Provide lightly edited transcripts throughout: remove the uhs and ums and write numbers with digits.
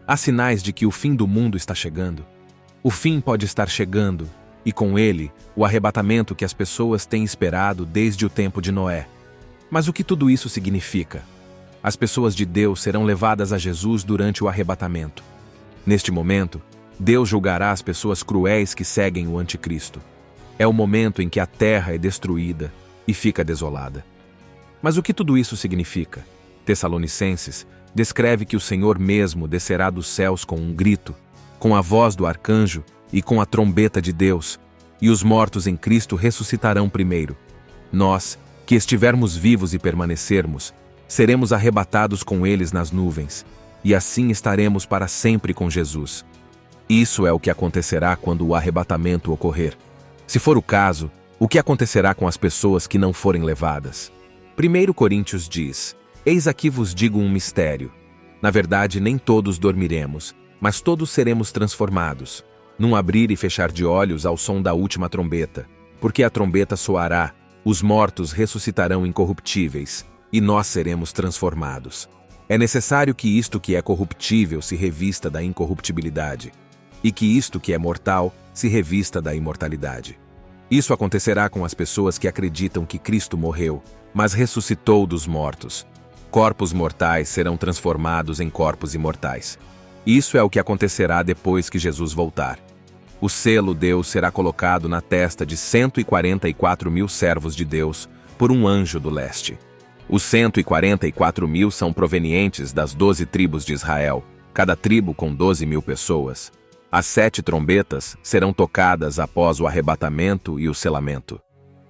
Há sinais de que o fim do mundo está chegando. O fim pode estar chegando, e com ele, o arrebatamento que as pessoas têm esperado desde o tempo de Noé. Mas o que tudo isso significa? As pessoas de Deus serão levadas a Jesus durante o arrebatamento. Neste momento, Deus julgará as pessoas cruéis que seguem o anticristo. É o momento em que a terra é destruída e fica desolada. Mas o que tudo isso significa? Tessalonicenses descreve que o Senhor mesmo descerá dos céus com um grito, com a voz do arcanjo e com a trombeta de Deus, e os mortos em Cristo ressuscitarão primeiro. Nós, que estivermos vivos e permanecermos, seremos arrebatados com eles nas nuvens, e assim estaremos para sempre com Jesus. Isso é o que acontecerá quando o arrebatamento ocorrer. Se for o caso, o que acontecerá com as pessoas que não forem levadas? 1 Coríntios diz: Eis aqui vos digo um mistério. Na verdade, nem todos dormiremos, mas todos seremos transformados, num abrir e fechar de olhos ao som da última trombeta. Porque a trombeta soará, os mortos ressuscitarão incorruptíveis, e nós seremos transformados. É necessário que isto que é corruptível se revista da incorruptibilidade, e que isto que é mortal se revista da imortalidade. Isso acontecerá com as pessoas que acreditam que Cristo morreu, mas ressuscitou dos mortos. Corpos mortais serão transformados em corpos imortais. Isso é o que acontecerá depois que Jesus voltar. O selo Deus será colocado na testa de 144 mil servos de Deus por um anjo do leste. Os 144 mil são provenientes das 12 tribos de Israel, cada tribo com 12 mil pessoas. As 7 trombetas serão tocadas após o arrebatamento e o selamento.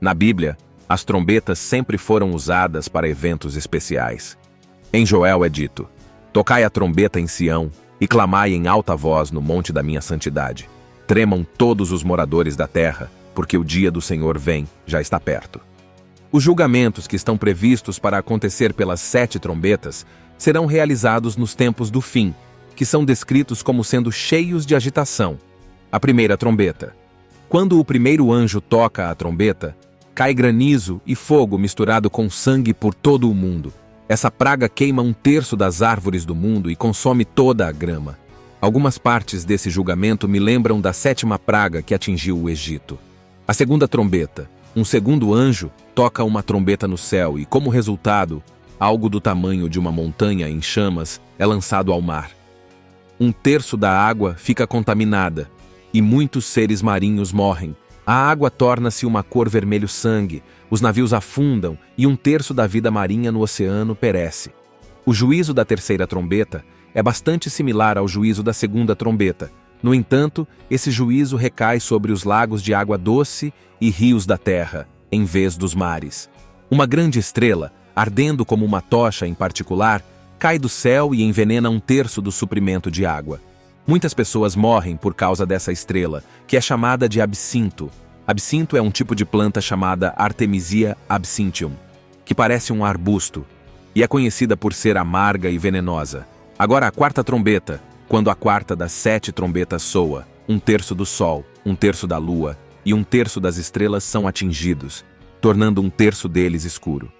Na Bíblia, as trombetas sempre foram usadas para eventos especiais. Em Joel é dito: Tocai a trombeta em Sião e clamai em alta voz no monte da minha santidade. Tremam todos os moradores da terra, porque o dia do Senhor vem, já está perto. Os julgamentos que estão previstos para acontecer pelas 7 trombetas serão realizados nos tempos do fim, que são descritos como sendo cheios de agitação. A primeira trombeta. Quando o primeiro anjo toca a trombeta, cai granizo e fogo misturado com sangue por todo o mundo. Essa praga queima 1/3 das árvores do mundo e consome toda a grama. Algumas partes desse julgamento me lembram da 7ª praga que atingiu o Egito. A segunda trombeta. Um segundo anjo toca uma trombeta no céu e, como resultado, algo do tamanho de uma montanha em chamas é lançado ao mar. 1/3 da água fica contaminada e muitos seres marinhos morrem. A água torna-se uma cor vermelho-sangue, os navios afundam e 1/3 da vida marinha no oceano perece. O juízo da terceira trombeta é bastante similar ao juízo da segunda trombeta. No entanto, esse juízo recai sobre os lagos de água doce e rios da terra, em vez dos mares. Uma grande estrela, ardendo como uma tocha em particular, cai do céu e envenena 1/3 do suprimento de água. Muitas pessoas morrem por causa dessa estrela, que é chamada de absinto. Absinto é um tipo de planta chamada Artemisia absinthium, que parece um arbusto, e é conhecida por ser amarga e venenosa. Agora a quarta trombeta, quando a quarta das 7 trombetas soa, 1/3 do sol, 1/3 da lua e 1/3 das estrelas são atingidos, tornando 1/3 deles escuro.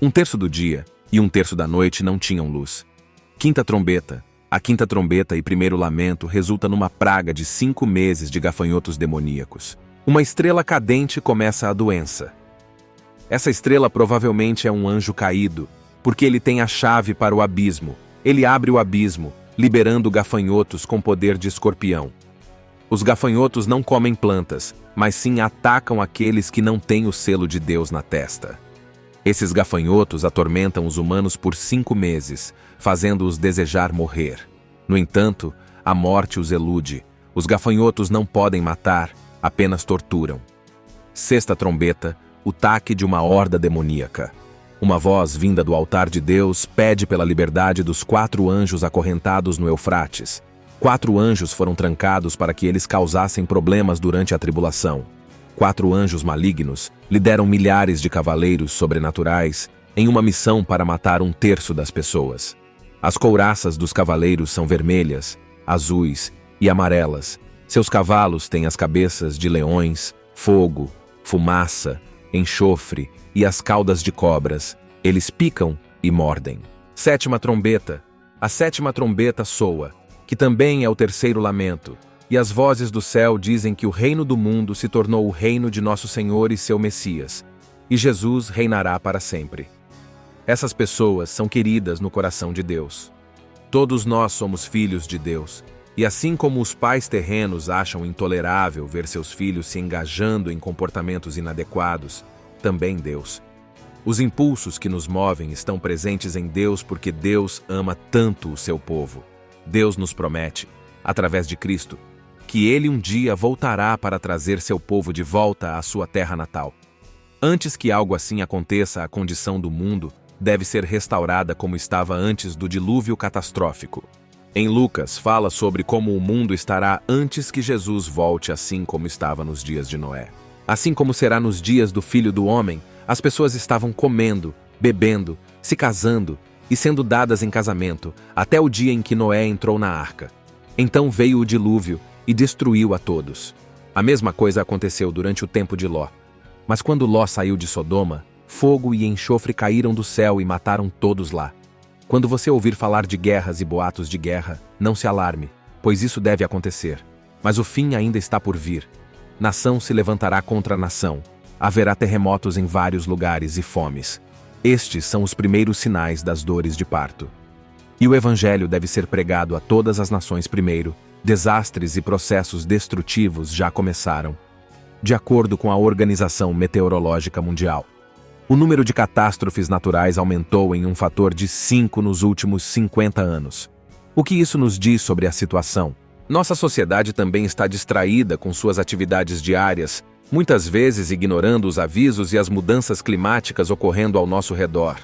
1/3 do dia e 1/3 da noite não tinham luz. Quinta trombeta. A quinta trombeta e primeiro lamento resulta numa praga de 5 meses de gafanhotos demoníacos. Uma estrela cadente começa a doença. Essa estrela provavelmente é um anjo caído, porque ele tem a chave para o abismo. Ele abre o abismo, liberando gafanhotos com poder de escorpião. Os gafanhotos não comem plantas, mas sim atacam aqueles que não têm o selo de Deus na testa. Esses gafanhotos atormentam os humanos por 5 meses, fazendo-os desejar morrer. No entanto, a morte os elude. Os gafanhotos não podem matar, apenas torturam. Sexta trombeta, o taque de uma horda demoníaca. Uma voz vinda do altar de Deus pede pela liberdade dos 4 anjos acorrentados no Eufrates. 4 anjos foram trancados para que eles causassem problemas durante a tribulação. 4 anjos malignos lideram milhares de cavaleiros sobrenaturais em uma missão para matar 1/3 das pessoas. As couraças dos cavaleiros são vermelhas, azuis e amarelas. Seus cavalos têm as cabeças de leões, fogo, fumaça, enxofre e as caudas de cobras. Eles picam e mordem. Sétima trombeta. A 7ª trombeta soa. que também é o terceiro lamento, e as vozes do céu dizem que o reino do mundo se tornou o reino de nosso Senhor e seu Messias, e Jesus reinará para sempre. Essas pessoas são queridas no coração de Deus. Todos nós somos filhos de Deus, e assim como os pais terrenos acham intolerável ver seus filhos se engajando em comportamentos inadequados, também Deus. Os impulsos que nos movem estão presentes em Deus porque Deus ama tanto o seu povo. Deus nos promete, através de Cristo, que Ele um dia voltará para trazer seu povo de volta à sua terra natal. Antes que algo assim aconteça, a condição do mundo deve ser restaurada como estava antes do dilúvio catastrófico. Em Lucas, fala sobre como o mundo estará antes que Jesus volte, assim como estava nos dias de Noé. Assim como será nos dias do Filho do Homem, as pessoas estavam comendo, bebendo, se casando e sendo dadas em casamento, até o dia em que Noé entrou na arca. Então veio o dilúvio e destruiu a todos. A mesma coisa aconteceu durante o tempo de Ló. Mas quando Ló saiu de Sodoma, fogo e enxofre caíram do céu e mataram todos lá. Quando você ouvir falar de guerras e boatos de guerra, não se alarme, pois isso deve acontecer. Mas o fim ainda está por vir. Nação se levantará contra nação. Haverá terremotos em vários lugares e fomes. Estes são os primeiros sinais das dores de parto. E o Evangelho deve ser pregado a todas as nações primeiro. Desastres e processos destrutivos já começaram. De acordo com a Organização Meteorológica Mundial, o número de catástrofes naturais aumentou em um fator de 5 nos últimos 50 anos. O que isso nos diz sobre a situação? Nossa sociedade também está distraída com suas atividades diárias, muitas vezes ignorando os avisos e as mudanças climáticas ocorrendo ao nosso redor.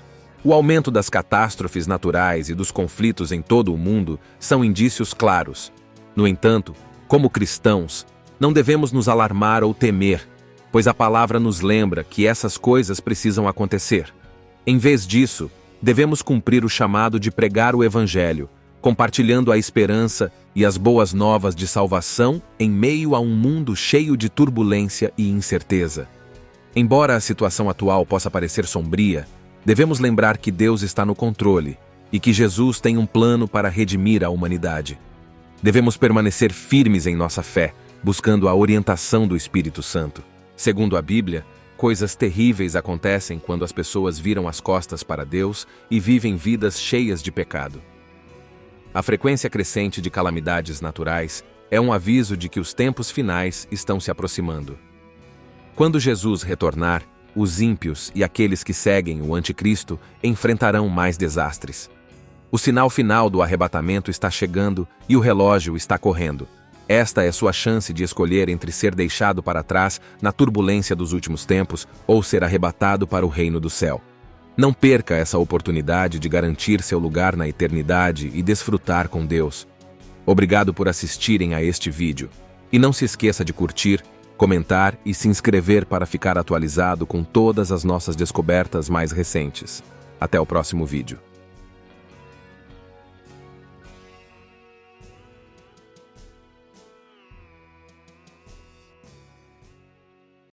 O aumento das catástrofes naturais e dos conflitos em todo o mundo são indícios claros. No entanto, como cristãos, não devemos nos alarmar ou temer, pois a palavra nos lembra que essas coisas precisam acontecer. Em vez disso, devemos cumprir o chamado de pregar o Evangelho, compartilhando a esperança e as boas novas de salvação em meio a um mundo cheio de turbulência e incerteza. Embora a situação atual possa parecer sombria, devemos lembrar que Deus está no controle e que Jesus tem um plano para redimir a humanidade. Devemos permanecer firmes em nossa fé, buscando a orientação do Espírito Santo. Segundo a Bíblia, coisas terríveis acontecem quando as pessoas viram as costas para Deus e vivem vidas cheias de pecado. A frequência crescente de calamidades naturais é um aviso de que os tempos finais estão se aproximando. Quando Jesus retornar, os ímpios e aqueles que seguem o anticristo enfrentarão mais desastres. O sinal final do arrebatamento está chegando e o relógio está correndo. Esta é sua chance de escolher entre ser deixado para trás na turbulência dos últimos tempos ou ser arrebatado para o reino do céu. Não perca essa oportunidade de garantir seu lugar na eternidade e desfrutar com Deus. Obrigado por assistirem a este vídeo. E não se esqueça de curtir, comentar e se inscrever para ficar atualizado com todas as nossas descobertas mais recentes. Até o próximo vídeo.